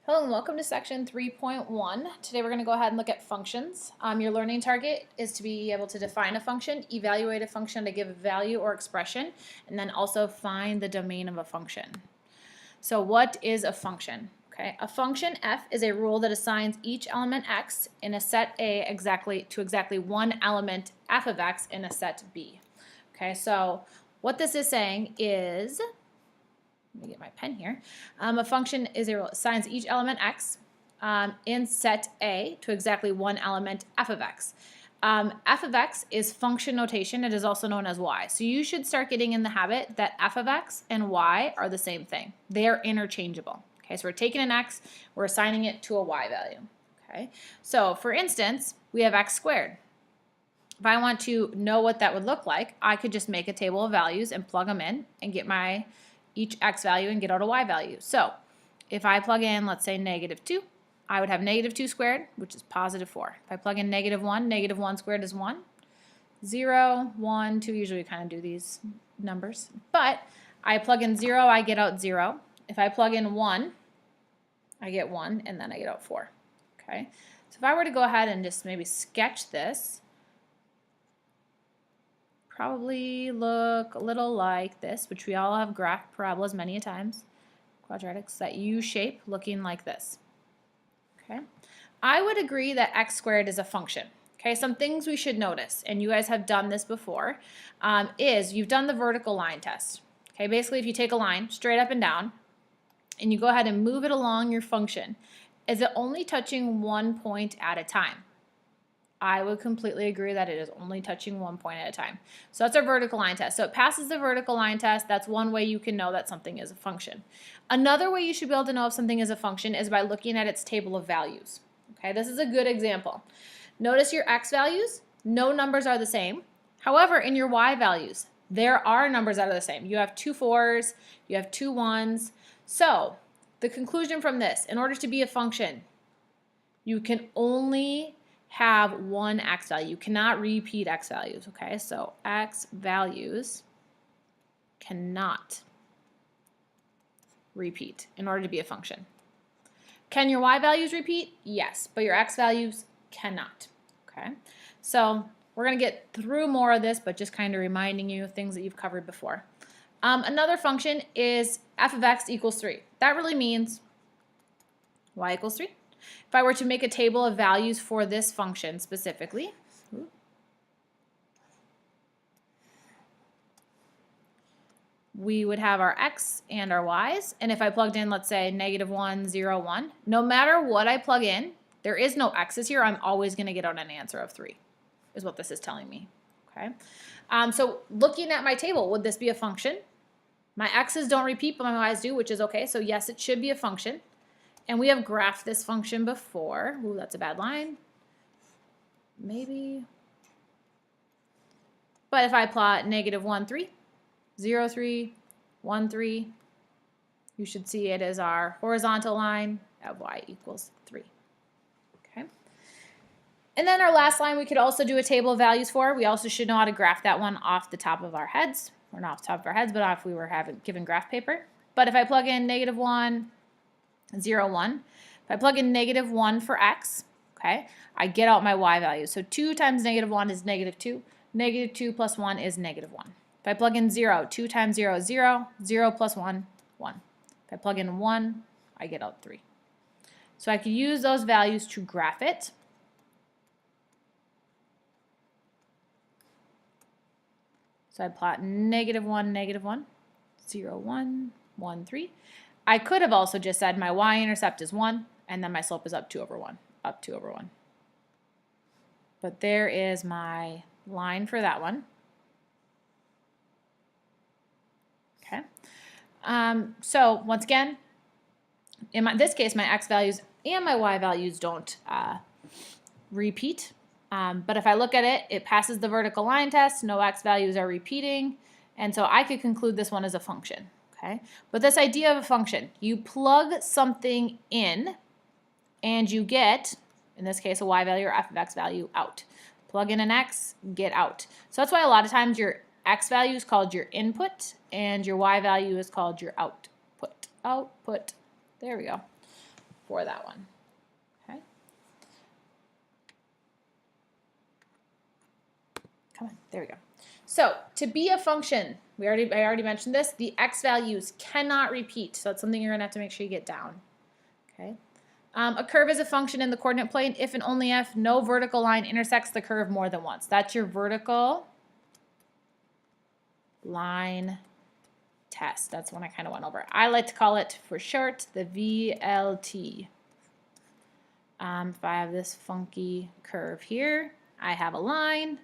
Hello and welcome to section 3.1. Today we're going to go ahead and look at functions. Your learning target is to be able to define a function, evaluate a function to give a value or expression, and then also find the domain of a function. So what is a function? Okay, a function f is a rule that assigns each element x in a set A to exactly one element f of x in a set B. Okay, so what this is saying is, let me get my pen here. A function is a rule that assigns each element x in set A to exactly one element f of x. F of x is function notation. It is also known as y. So you should start getting in the habit that f of x and y are the same thing. They are interchangeable. Okay, so we're taking an x, we're assigning it to a y value. Okay, so for instance, we have x squared. If I want to know what that would look like, I could just make a table of values and plug them in and get my each x value and get out a y value. So if I plug in, let's say -2, I would have -2 squared, which is +4. If I plug in -1 squared is 1. 0, 1, 2, usually we kind of do these numbers. But I plug in 0, I get out 0. If I plug in 1, I get 1, and then I get out 4. Okay. So if I were to go ahead and just maybe sketch this, probably look a little like this, which we all have graphed parabolas many a times. Quadratics, that U shape looking like this. Okay, I would agree that x squared is a function. Okay, some things we should notice, and you guys have done this before, is you've done the vertical line test. Okay, basically if you take a line straight up and down, and you go ahead and move it along your function, is it only touching one point at a time? I would completely agree that it is only touching one point at a time. So that's our vertical line test. So it passes the vertical line test. That's one way you can know that something is a function. Another way you should be able to know if something is a function is by looking at its table of values. Okay, this is a good example. Notice your x values, no numbers are the same. However, in your y values, there are numbers that are the same. You have 2 4s, you have 2 1s. So the conclusion from this, in order to be a function, you can only have one x value. You cannot repeat x values, okay? So x values cannot repeat in order to be a function. Can your y values repeat? Yes, but your x values cannot, okay? So we're going to get through more of this, but just kind of reminding you of things that you've covered before. Another function is f of x equals 3. That really means y equals 3. If I were to make a table of values for this function specifically, we would have our x and our y's, and if I plugged in, let's say, -1, 0, 1, no matter what I plug in, there is no x's here, I'm always going to get out an answer of 3, is what this is telling me. Okay. So looking at my table, would this be a function? My x's don't repeat, but my y's do, which is okay, so yes, it should be a function. And we have graphed this function before. Ooh, that's a bad line. Maybe. But if I plot -1, 3, 0, 3, 1, 3, you should see it as our horizontal line at y equals 3. Okay. And then our last line we could also do a table of values for. We also should know how to graph that one off the top of our heads. Or not off the top of our heads, but if we were given graph paper. But if I plug in -1, 0, 1. If I plug in -1 for x, okay, I get out my y value. So 2 times -1 is -2. -2 plus 1 is -1. If I plug in 0, 2 times 0 is 0. 0 plus 1, 1. If I plug in 1, I get out 3. So I could use those values to graph it. So I plot -1, -1, 0, 1, 1, 3. I could have also just said my y-intercept is 1, and then my slope is up 2 over 1, up 2 over 1. But there is my line for that one. Okay. So once again, in this case, my x values and my y values don't repeat. But if I look at it, it passes the vertical line test. No x values are repeating. And so I could conclude this one as a function. Okay, but this idea of a function, you plug something in and you get, in this case, a y value or f of x value out. Plug in an x, get out. So that's why a lot of times your x value is called your input and your y value is called your output. Output. There we go. for that one. Okay. Come on, there we go. So to be a function, I already mentioned this, the x values cannot repeat. So it's something you're gonna have to make sure you get down. Okay. A curve is a function in the coordinate plane if and only if no vertical line intersects the curve more than once. That's your vertical line test. That's one I kind of went over. I like to call it for short the VLT. If I have this funky curve here, I have a line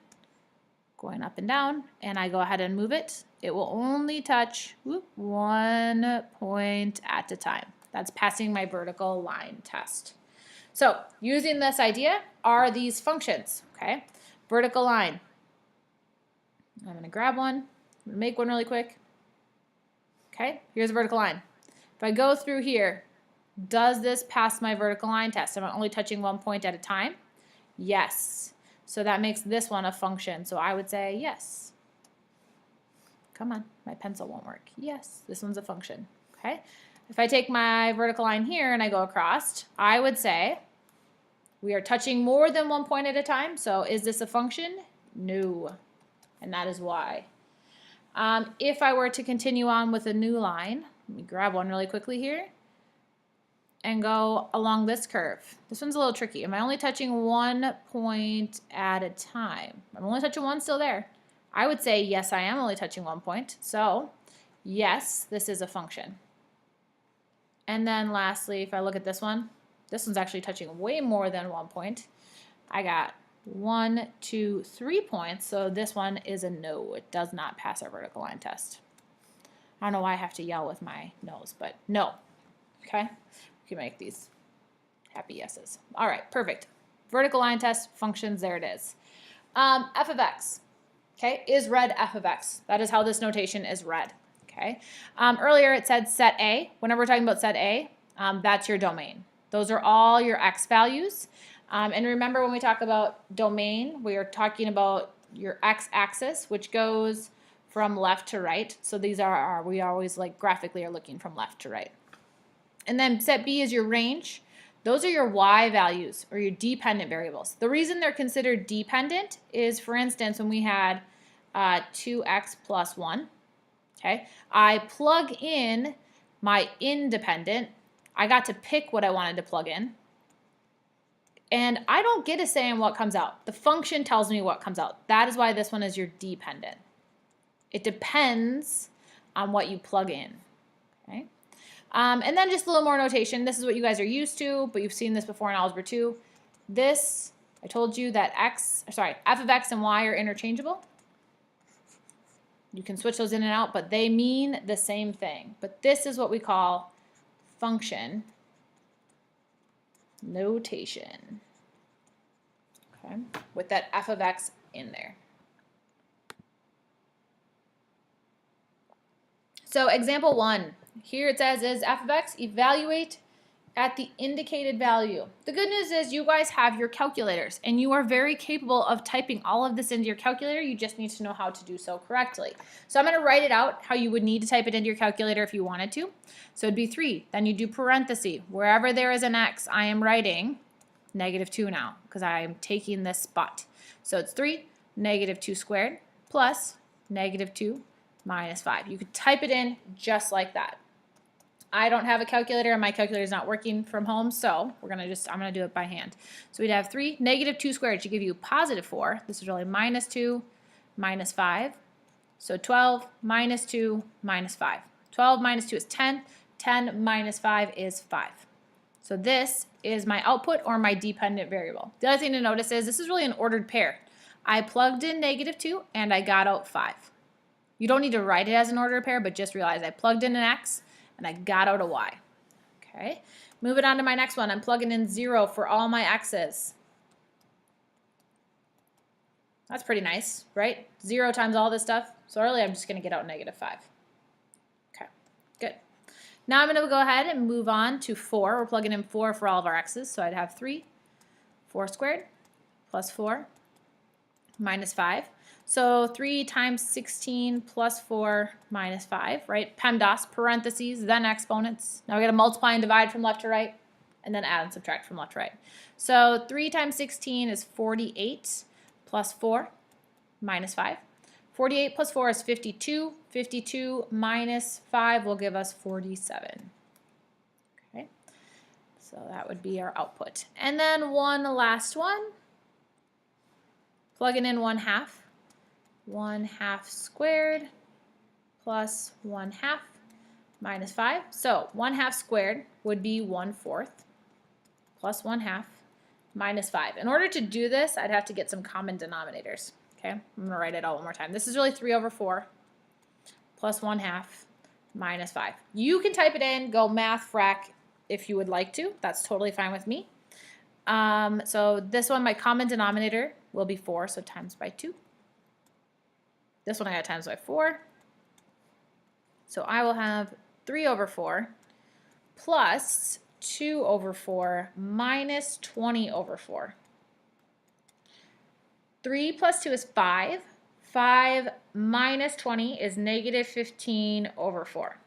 going up and down, and I go ahead and move it. It will only touch 1 point at a time. That's passing my vertical line test. So using this idea are these functions, okay? Vertical line. I'm gonna grab one, I'm gonna make one really quick. Okay, here's a vertical line. If I go through here, does this pass my vertical line test? Am I only touching 1 point at a time? Yes. So that makes this one a function. So I would say yes. Come on, my pencil won't work. Yes, this one's a function, okay? If I take my vertical line here and I go across, I would say we are touching more than 1 point at a time. So is this a function? No, and that is why. If I were to continue on with a new line, let me grab one really quickly here and go along this curve. This one's a little tricky. Am I only touching 1 point at a time? I'm only touching one still there. I would say yes, I am only touching 1 point. So yes, this is a function. And then lastly, if I look at this one's actually touching way more than 1 point. I got 1, 2, 3 points. So this one is a no. It does not pass our vertical line test. I don't know why I have to yell with my nose, but no. Okay? We can make these happy yeses. All right, perfect. Vertical line test, functions, there it is. F of x, okay, is read f of x. That is how this notation is read, okay? Earlier it said set A. Whenever we're talking about set A, that's your domain. Those are all your x values. And remember when we talk about domain, we are talking about your x-axis, which goes from left to right. So these are we always like graphically are looking from left to right. And then set B is your range. Those are your y values or your dependent variables. The reason they're considered dependent is, for instance, when we had 2x plus 1, okay, I plug in my independent. I got to pick what I wanted to plug in. And I don't get a say in what comes out. The function tells me what comes out. That is why this one is your dependent. It depends on what you plug in, okay? And then just a little more notation. This is what you guys are used to, but you've seen this before in Algebra 2. This, I told you that f of x and y are interchangeable. You can switch those in and out, but they mean the same thing. But this is what we call function notation, okay, with that f of x in there. So example 1, here it says is f of x, evaluate at the indicated value. The good news is you guys have your calculators and you are very capable of typing all of this into your calculator. You just need to know how to do so correctly. So I'm going to write it out how you would need to type it into your calculator if you wanted to. So it'd be 3. Then you do parentheses. Wherever there is an x, I am writing -2 now because I am taking this spot. So it's 3 -2 squared plus -2 minus 5. You could type it in just like that. I don't have a calculator and my calculator is not working from home, so I'm gonna do it by hand. So we'd have 3 -2 squared should give you +4. This is really -2 minus 5. So 12 minus 2 minus 5. 12 minus 2 is 10. 10 minus 5 is 5. So this is my output or my dependent variable. The other thing to notice is this is really an ordered pair. I plugged in -2 and I got out 5. You don't need to write it as an ordered pair, but just realize I plugged in an x and I got out a y. Okay, moving on to my next one. I'm plugging in 0 for all my x's. That's pretty nice, right? 0 times all this stuff. So really I'm just going to get out -5. Okay, good. Now I'm going to go ahead and move on to 4. We're plugging in 4 for all of our x's. So I'd have 3, 4 squared plus 4 minus 5. So 3 times 16 plus 4 minus 5, right? PEMDAS, parentheses, then exponents. Now we got to multiply and divide from left to right. and then add and subtract from left to right. So 3 times 16 is 48 plus 4 minus 5. 48 plus 4 is 52. 52 minus 5 will give us 47. Okay, so that would be our output. And then one last one. Plugging in 1/2. 1/2 squared plus 1/2 minus 5. So 1/2 squared would be 1/4 plus 1/2 minus 5. In order to do this, I'd have to get some common denominators. Okay, I'm going to write it all one more time. This is really 3/4 plus 1/2 minus 5. You can type it in, go math, frac if you would like to. That's totally fine with me. So this one, my common denominator will be 4, so times by 2. This one I got times by 4. So I will have 3/4 plus 2/4 minus 20/4. 3 plus 2 is 5. 5 minus 20 is negative 15/4.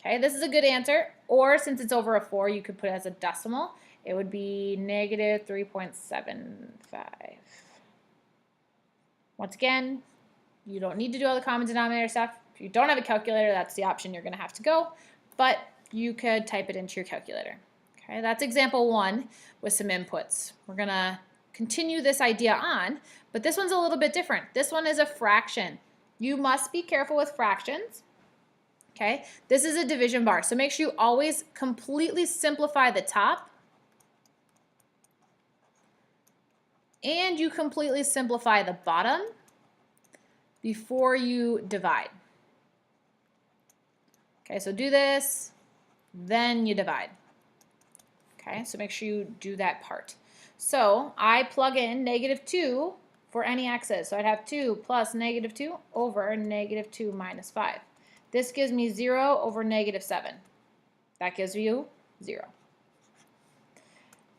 Okay, this is a good answer. Or since it's over a 4, you could put it as a decimal. It would be negative 3.75. Once again, you don't need to do all the common denominator stuff. If you don't have a calculator, that's the option you're going to have to go. But you could type it into your calculator. Okay, that's example 1 with some inputs. We're going to continue this idea on, but this one's a little bit different. This one is a fraction. You must be careful with fractions. Okay, this is a division bar, so make sure you always completely simplify the top and you completely simplify the bottom before you divide. Okay, so do this, then you divide. Okay, so make sure you do that part. So I plug in -2 for any x's. So I'd have 2 plus -2 over -2 minus 5. This gives me 0 over -7. That gives you 0.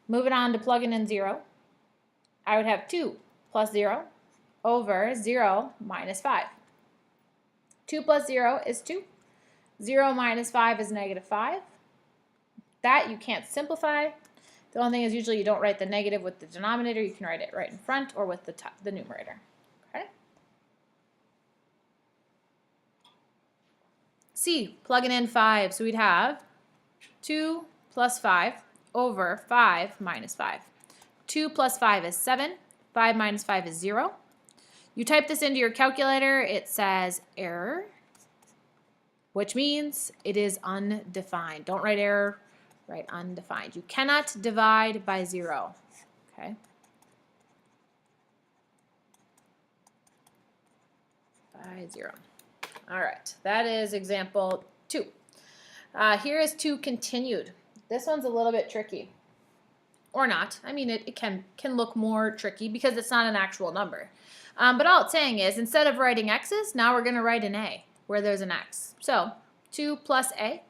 Moving on to plugging in 0. I would have 2 plus 0 over 0 minus 5. 2 plus 0 is 2. 0 minus 5 is -5. That you can't simplify. The only thing is usually you don't write the negative with the denominator. You can write it right in front or with the numerator. Okay. C, plugging in 5. So we'd have 2 plus 5 over 5 minus 5. 2 plus 5 is 7. 5 minus 5 is 0. You type this into your calculator. It says error, which means it is undefined. Don't write error. Right, undefined. You cannot divide by 0. Okay. By 0. All right, that is example 2. Here is 2 continued. This one's a little bit tricky. Or not. I mean, it can look more tricky because it's not an actual number. But all it's saying is instead of writing x's, now we're going to write an a where there's an x. So 2 plus a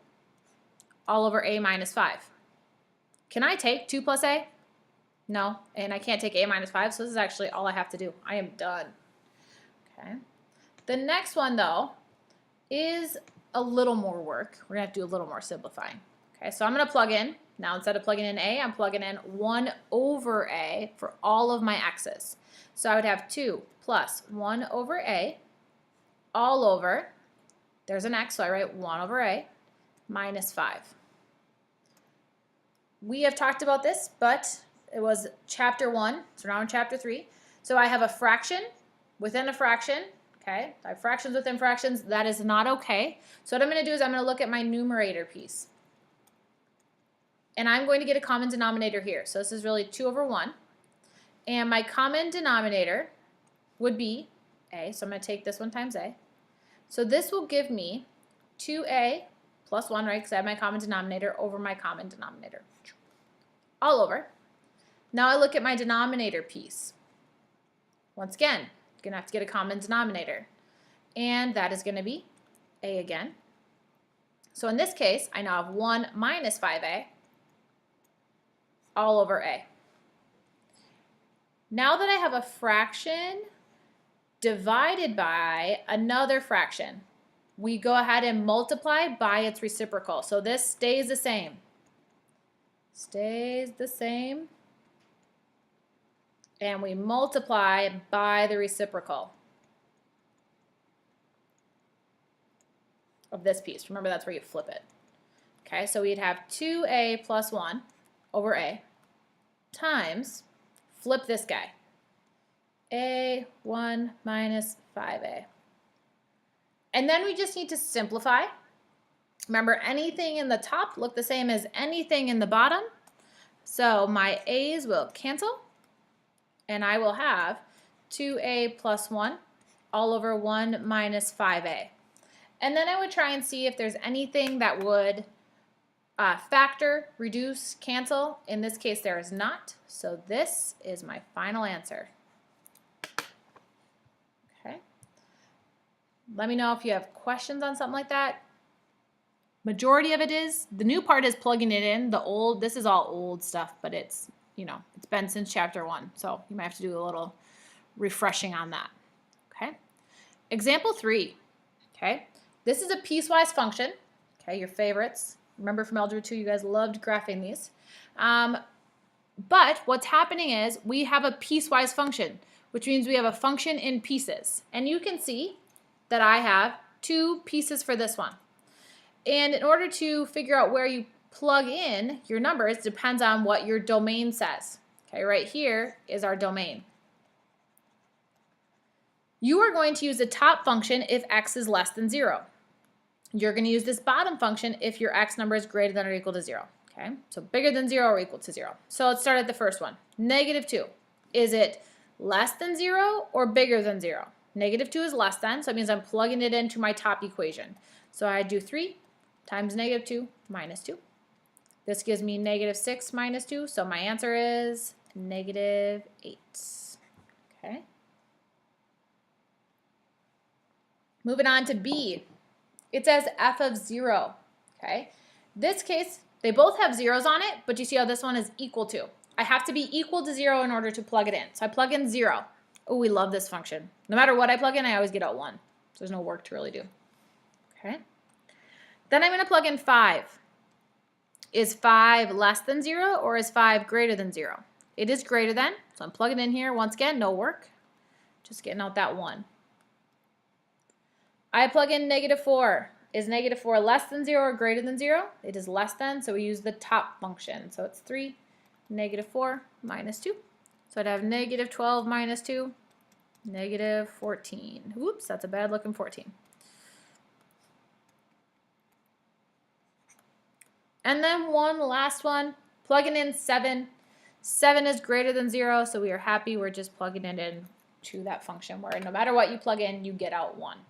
all over a minus 5. Can I take 2 plus a? No, and I can't take a minus 5, so this is actually all I have to do. I am done. Okay. The next one, though, is a little more work. We're going to have to do a little more simplifying. Okay, so I'm going to plug in. Now, instead of plugging in a, I'm plugging in 1 over a for all of my x's. So I would have 2 plus 1 over a all over, there's an x, so I write 1 over a, minus 5. We have talked about this, but it was chapter 1, so now in chapter 3. So I have a fraction within a fraction, okay? I have fractions within fractions. That is not okay. So what I'm going to do is I'm going to look at my numerator piece. And I'm going to get a common denominator here. So this is really 2 over 1. And my common denominator would be a, so I'm going to take this one times a. So this will give me 2a plus 1, right, because I have my common denominator over my common denominator. All over. Now I look at my denominator piece. Once again, you're going to have to get a common denominator. And that is going to be a again. So in this case, I now have 1 minus 5a all over a. Now that I have a fraction divided by another fraction, we go ahead and multiply by its reciprocal. So this stays the same. stays the same. And we multiply by the reciprocal of this piece. Remember, that's where you flip it. Okay, so we'd have 2a plus 1 over a times, flip this guy, a1 minus 5a. And then we just need to simplify. Remember, anything in the top look the same as anything in the bottom. So my a's will cancel, and I will have 2a plus 1 all over 1 minus 5a. And then I would try and see if there's anything that would factor, reduce, cancel. In this case, there is not. So this is my final answer. Okay. Let me know if you have questions on something like that. Majority of it is, the new part is plugging it in. The old, this is all old stuff, but it's, you know, it's been since chapter 1. So you might have to do a little refreshing on that. Okay. Example 3. Okay. This is a piecewise function. Okay, your favorites. Remember from Algebra 2, you guys loved graphing these. But what's happening is we have a piecewise function, which means we have a function in pieces. And you can see that I have 2 pieces for this one. And in order to figure out where you plug in your numbers depends on what your domain says. Okay, right here is our domain. You are going to use the top function if x is less than 0. You're going to use this bottom function if your x number is greater than or equal to 0. Okay, so bigger than 0 or equal to 0. So let's start at the first one. -2. Is it less than 0 or bigger than 0? -2 is less than, so it means I'm plugging it into my top equation. So I do 3 times -2 minus 2. This gives me -6 minus 2, so my answer is -8. Okay. Moving on to B. It says f of 0. Okay. This case, they both have zeros on it, but you see how this one is equal to. I have to be equal to 0 in order to plug it in. So I plug in 0. Oh, we love this function. No matter what I plug in, I always get out 1. So there's no work to really do. Okay. Then I'm going to plug in 5. Is 5 less than 0 or is 5 greater than 0? It is greater than, so I'm plugging in here. Once again, no work. Just getting out that 1. I plug in -4. Is -4 less than 0 or greater than 0? It is less than, so we use the top function. So it's 3, -4 minus 2. So I'd have -12 minus 2, -14. Whoops, that's a bad looking 14. And then one last one, plugging in 7. 7 is greater than 0, so we are happy. We're just plugging it in to that function where no matter what you plug in, you get out 1.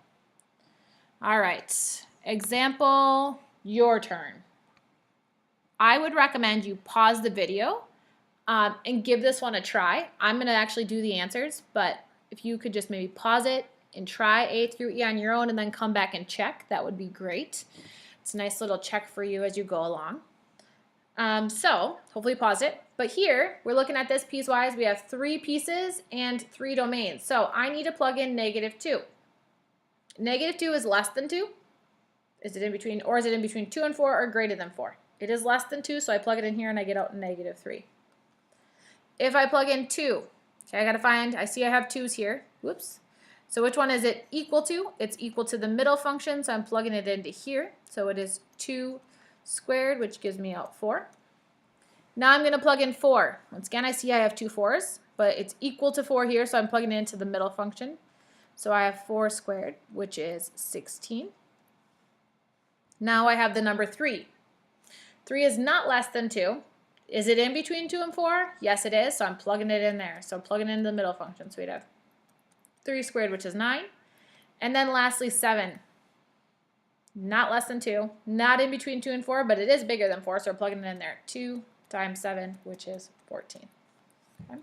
All right, example, your turn. I would recommend you pause the video and give this one a try. I'm going to actually do the answers, but if you could just maybe pause it and try A through E on your own and then come back and check, that would be great. It's a nice little check for you as you go along. So hopefully pause it. But here, we're looking at this piecewise. We have 3 pieces and 3 domains. So I need to plug in -2. -2 is less than 2. Is it in between, or is it in between 2 and 4 or greater than 4? It is less than 2, so I plug it in here and I get out -3. If I plug in 2, okay, I gotta find, I see I have 2's here. Whoops. So which one is it equal to? It's equal to the middle function, so I'm plugging it into here. So it is 2 squared, which gives me out 4. Now I'm gonna plug in 4. Once again, I see I have 2 4's, but it's equal to 4 here, so I'm plugging it into the middle function. So I have 4 squared, which is 16. Now I have the number 3. 3 is not less than 2. Is it in between 2 and 4? Yes, it is, so I'm plugging it in there. So I'm plugging it into the middle function. So we'd have 3 squared, which is 9. And then lastly, 7. Not less than 2. Not in between 2 and 4, but it is bigger than 4, so we're plugging it in there. 2 times 7, which is 14. Okay.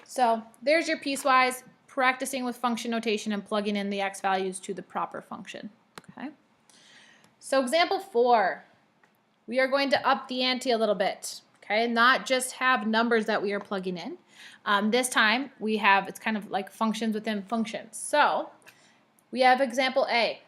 So there's your piecewise, practicing with function notation and plugging in the x values to the proper function. Okay. So example 4, we are going to up the ante a little bit. Okay, not just have numbers that we are plugging in. This time we have, it's kind of like functions within functions. So we have example A.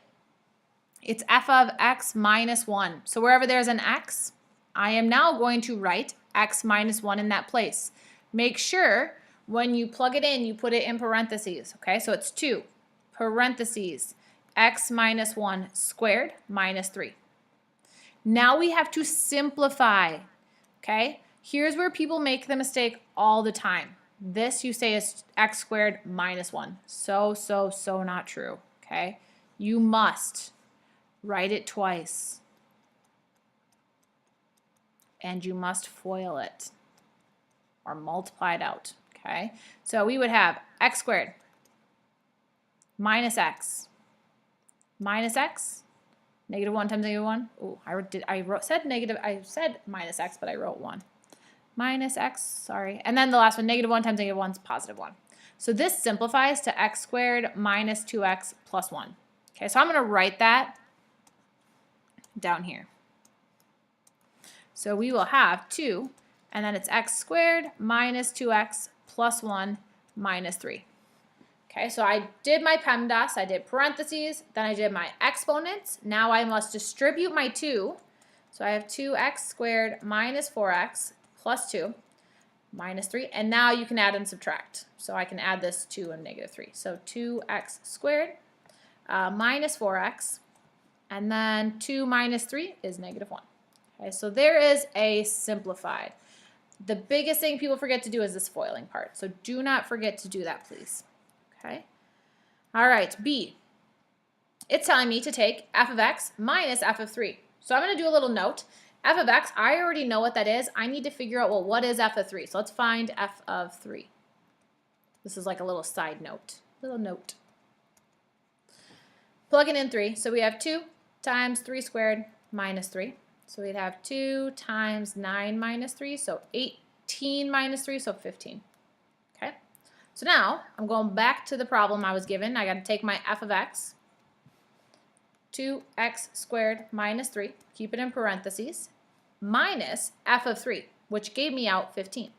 It's f of x minus 1. So wherever there's an x, I am now going to write x minus 1 in that place. Make sure when you plug it in, you put it in parentheses, okay? So it's 2, parentheses, x minus 1 squared minus 3. Now we have to simplify, okay? Here's where people make the mistake all the time. This you say is x squared minus 1. So not true, okay? You must write it twice. And you must FOIL it or multiply it out, okay? So we would have x squared minus x, negative 1 times negative 1. Oh, I said minus x, but I wrote 1. Minus x, sorry. And then the last one, negative 1 times negative 1 is positive 1. So this simplifies to x squared minus 2x plus 1. Okay, so I'm going to write that down here. So we will have 2, and then it's x squared minus 2x plus 1 minus 3. Okay, so I did my PEMDAS, I did parentheses, then I did my exponents. Now I must distribute my 2. So I have 2x squared minus 4x plus 2 minus 3. And now you can add and subtract. So I can add this 2 and negative 3. So 2x squared minus 4x, and then 2 minus 3 is negative 1. Okay, so there is a simplified. The biggest thing people forget to do is this FOILing part. So do not forget to do that, please. Okay. All right, B. It's telling me to take f of x minus f of 3. So I'm going to do a little note. F of x, I already know what that is. I need to figure out, well, what is f of 3? So let's find f of 3. This is like a little side note. Plugging in 3. So we have 2 times 3 squared minus 3. So we'd have 2 times 9 minus 3, so 18 minus 3, so 15. Okay? So now I'm going back to the problem I was given. I got to take my f of x, 2x squared minus 3, keep it in parentheses, minus f of 3, which gave me out 15.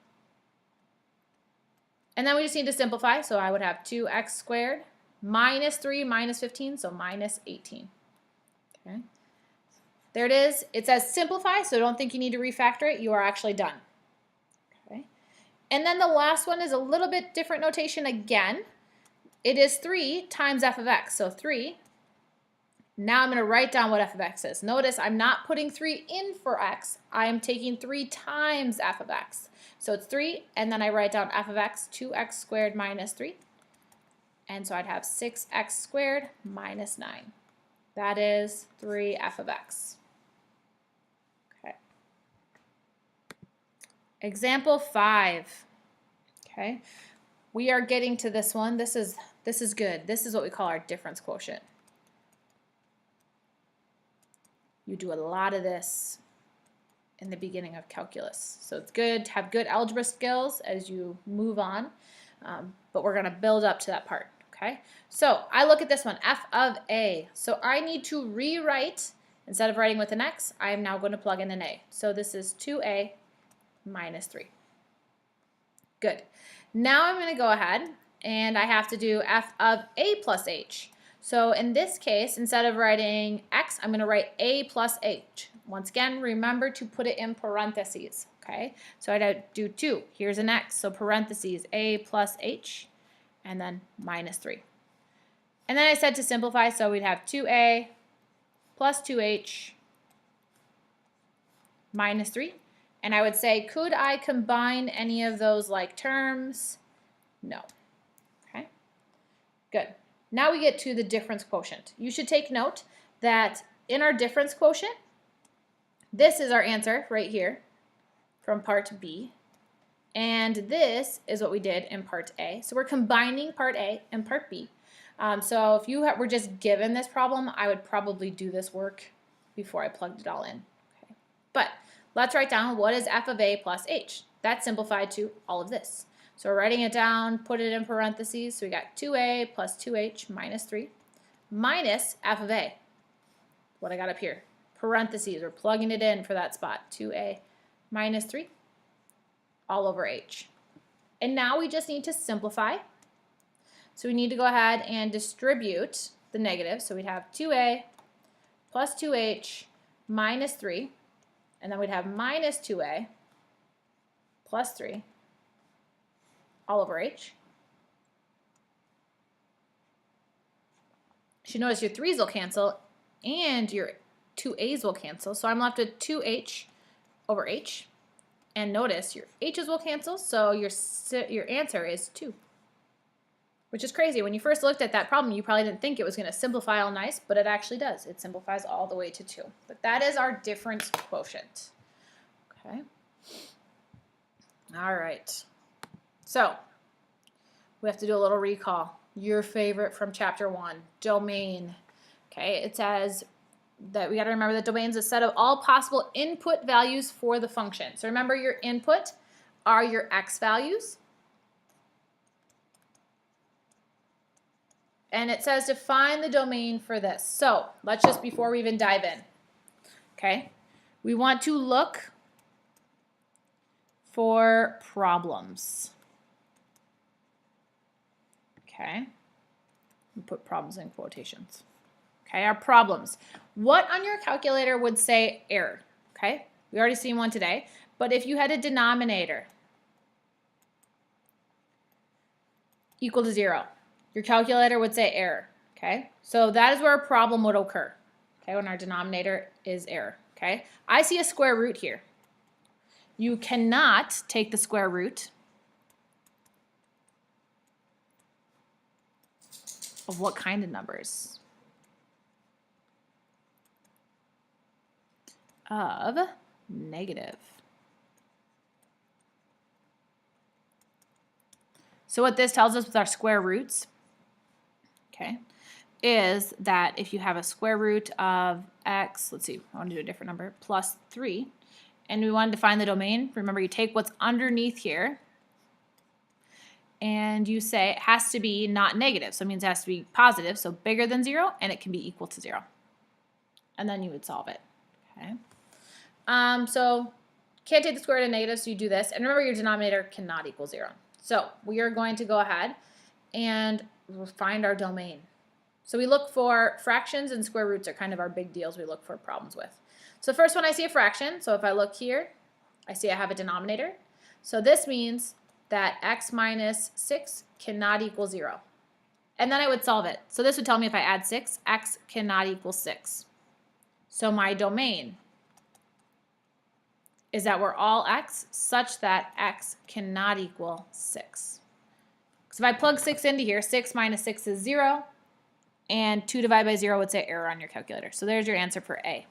And then we just need to simplify, so I would have 2x squared minus 3 minus 15, so minus 18. Okay. There it is. It says simplify, so don't think you need to refactor it. You are actually done. Okay. And then the last one is a little bit different notation again. It is 3 times f of x, so 3. Now I'm going to write down what f of x is. Notice I'm not putting 3 in for x. I am taking 3 times f of x. So it's 3, and then I write down f of x, 2x squared minus 3. And so I'd have 6x squared minus 9. That is 3f of x. Okay. Example 5. Okay. We are getting to this one. This is good. This is what we call our difference quotient. You do a lot of this in the beginning of calculus. So it's good to have good algebra skills as you move on, but we're going to build up to that part. Okay, so I look at this one, f of a. So I need to rewrite, instead of writing with an x, I am now going to plug in an a. So this is 2a minus 3. Good. Now I'm going to go ahead and I have to do f of a plus h. So in this case, instead of writing x, I'm going to write a plus h. Once again, remember to put it in parentheses. Okay, so I'd do 2. Here's an x, so parentheses a plus h. And then minus 3. And then I said to simplify, so we'd have 2a plus 2h minus 3. And I would say, could I combine any of those like terms? No. Okay, good. Now we get to the difference quotient. You should take note that in our difference quotient, this is our answer right here from part B. And this is what we did in part A. So we're combining part A and part B. So if you were just given this problem, I would probably do this work before I plugged it all in. Okay. But let's write down what is f of a plus h. That's simplified to all of this. So we're writing it down, put it in parentheses. So we got 2a plus 2h minus 3 minus f of a. What I got up here. Parentheses, we're plugging it in for that spot. 2a minus 3. All over h. And now we just need to simplify. So we need to go ahead and distribute the negative. So we'd have 2a plus 2h minus 3. And then we'd have minus 2a plus 3 all over h. You should notice your 3's will cancel and your 2a's will cancel. So I'm left with 2h over h. And notice your h's will cancel, so your answer is 2. Which is crazy. When you first looked at that problem, you probably didn't think it was going to simplify all nice, but it actually does. It simplifies all the way to 2. But that is our difference quotient. Okay. All right. So we have to do a little recall. Your favorite from chapter 1, domain. Okay, it says that we got to remember that domain is a set of all possible input values for the function. So remember, your input are your x values. And it says to find the domain for this. So let's just, before we even dive in, okay, we want to look for problems. Okay, we put problems in quotations. Okay, our problems. What on your calculator would say error? Okay, we already seen one today. But if you had a denominator equal to 0, your calculator would say error. Okay, so that is where a problem would occur. Okay, when our denominator is error. Okay, I see a square root here. You cannot take the square root of what kind of numbers? Of negative. So what this tells us with our square roots, okay, is that if you have a square root of x, let's see, I want to do a different number, plus 3, and we wanted to find the domain, remember you take what's underneath here, and you say it has to be not negative, so it means it has to be positive, so bigger than 0, and it can be equal to 0. And then you would solve it, okay? So can't take the square root of negative, so you do this. And remember, your denominator cannot equal 0. So we are going to go ahead and find our domain. So we look for fractions, and square roots are kind of our big deals we look for problems with. So first one, I see a fraction. So if I look here, I see I have a denominator. So this means that x minus 6 cannot equal 0. And then I would solve it. So this would tell me if I add 6, x cannot equal 6. So my domain is that we're all x such that x cannot equal 6. So if I plug 6 into here, 6 minus 6 is 0, and 2 divided by 0 would say error on your calculator. So there's your answer for A.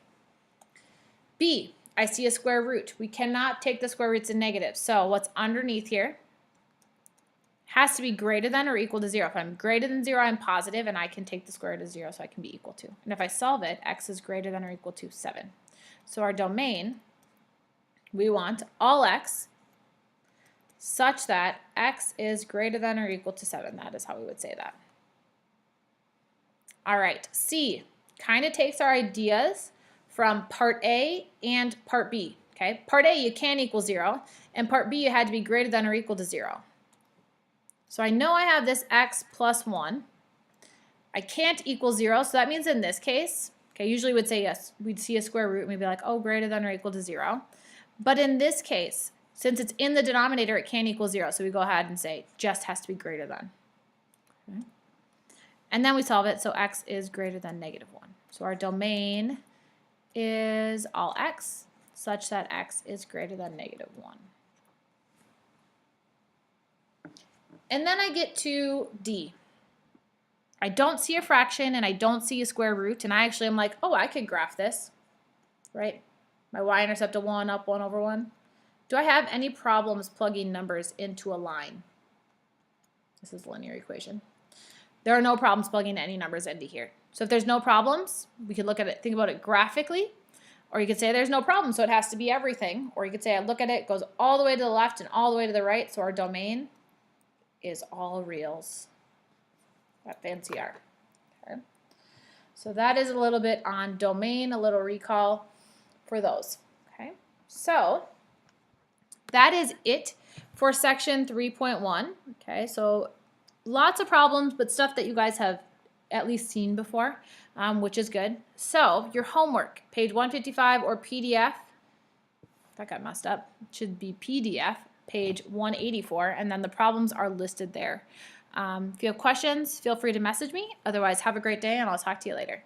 B, I see a square root. We cannot take the square roots in negative. So what's underneath here has to be greater than or equal to 0. If I'm greater than 0, I'm positive, and I can take the square root of 0, so I can be equal to. And if I solve it, x is greater than or equal to 7. So our domain, we want all x such that x is greater than or equal to 7. That is how we would say that. All right, C kind of takes our ideas from part A and part B. Okay, part A you can equal 0, and part B you had to be greater than or equal to 0. So I know I have this x plus 1. I can't equal 0, so that means in this case, okay, usually we'd say yes, we'd see a square root and we'd be like, oh, greater than or equal to 0. But in this case, since it's in the denominator, it can't equal 0. So we go ahead and say just has to be greater than. Okay. And then we solve it, so x is greater than negative 1. So our domain is all x such that x is greater than negative 1. And then I get to D. I don't see a fraction and I don't see a square root, and I actually am like, oh, I could graph this, right? My y-intercept of 1 up 1 over 1. Do I have any problems plugging numbers into a line? This is a linear equation. There are no problems plugging any numbers into here. So if there's no problems, we could look at it, think about it graphically, or you could say there's no problem, so it has to be everything, or you could say I look at it, it goes all the way to the left and all the way to the right, so our domain is all reals. That fancy R. Okay. So that is a little bit on domain, a little recall for those. Okay, so that is it for section 3.1. Okay, so lots of problems, but stuff that you guys have at least seen before, which is good. So your homework, page 155 or PDF, that got messed up. It should be PDF, page 184, and then the problems are listed there. If you have questions, feel free to message me. Otherwise, have a great day, and I'll talk to you later.